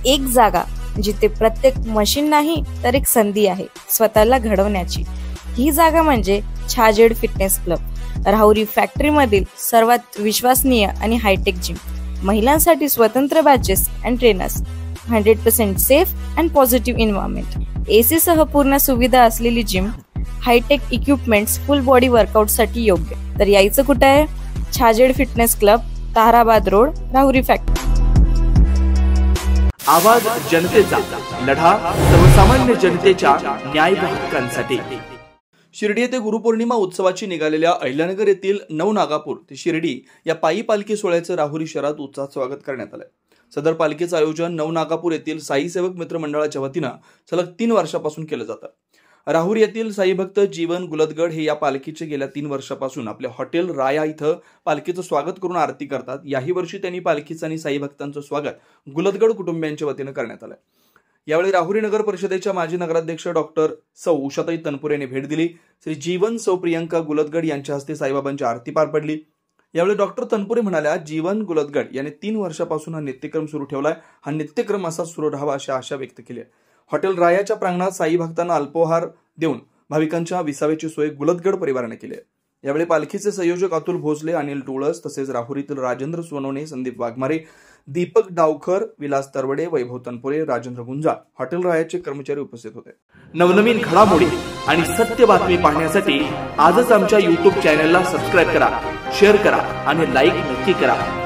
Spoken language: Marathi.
एक जागा जिथे प्रत्येक मशीन नाही तर एक संधी आहे स्वतःला घडवण्याची। ही जागा म्हणजे Chhajed fitness club, Rahuri factory मधील सर्वात विश्वसनीय आणि हायटेक जिम। महिलांसाठी स्वतंत्र batches and trainers, 100% safe and positive environment, AC सह पूर्ण सुविधा असलेली gym, hitech equipments, full body workout साठी योग्य। तर यायचं कुठे आहे? Chhajed fitness club, Tarabad road, Rahuri factory. आवाज जनतेचा, लढा सर्वसामान्य जनतेच्या न्याय व हक्कांसाठी। शिर्डी येथे गुरुपौर्णिमा उत्सवाची निघालेल्या अहिल्यानगर येथील नवनागापूर ते शिर्डी या पायी पालखी सोहळ्याचं राहुरी शहरात उत्साहात स्वागत करण्यात आलं। सदर पालखीचं आयोजन नवनागापूर येथील साई सेवक मित्र मंडळाच्या वतीनं सलग 3 वर्षापासून केलं जातं। राहुरी येथील साई भक्त जीवन गुलतगड हे या पालखीचे गेल्या 3 वर्षापासून आपल्या हॉटेल राया इथं पालखीचं स्वागत करून आरती करतात। याही वर्षी त्यांनी पालखीचं आणि साई भक्तांचं स्वागत गुलतगड कुटुंबियांच्या वतीनं करण्यात आलं। यावेळी राहुरी नगर परिषदेच्या माजी नगराध्यक्ष डॉक्टर सौ उषाताई तनपुरे यांनी भेट दिली। श्री जीवन सौ प्रियंका गुलतगड यांच्या हस्ते साईबाबांची आरती पार पडली। यावेळी डॉक्टर तनपुरे म्हणाल्या, जीवन गुलतगड यांनी 3 वर्षापासून हा नित्यक्रम सुरू ठेवलाय। हा नित्यक्रम असा सुरू राहावा अशी आशा व्यक्त केली आहे। हॉटेल रायाच्या प्रांगणात साई भक्तांना अल्पोहार देऊन भाविकांच्या विसाव्याची सोय गुलतगड परिवाराने केली आहे। यावेळी पालखीचे संयोजक अतुल भोसले, अनिल टुळस तसेच राहुरीतील राजेंद्र सोनवणे, संदीप वाघमारे, दीपक डावकर, विलास तरवडे, वैभव तनपुरे, राजेंद्र गुंजा, हॉटेल रायाचे कर्मचारी उपस्थित होते। नवनवीन घडामोडी आणि सत्य बातमी पाहण्यासाठी आजच आमच्या YouTube चॅनलला सबस्क्राइब करा, शेअर करा आणि लाईक नक्की करा।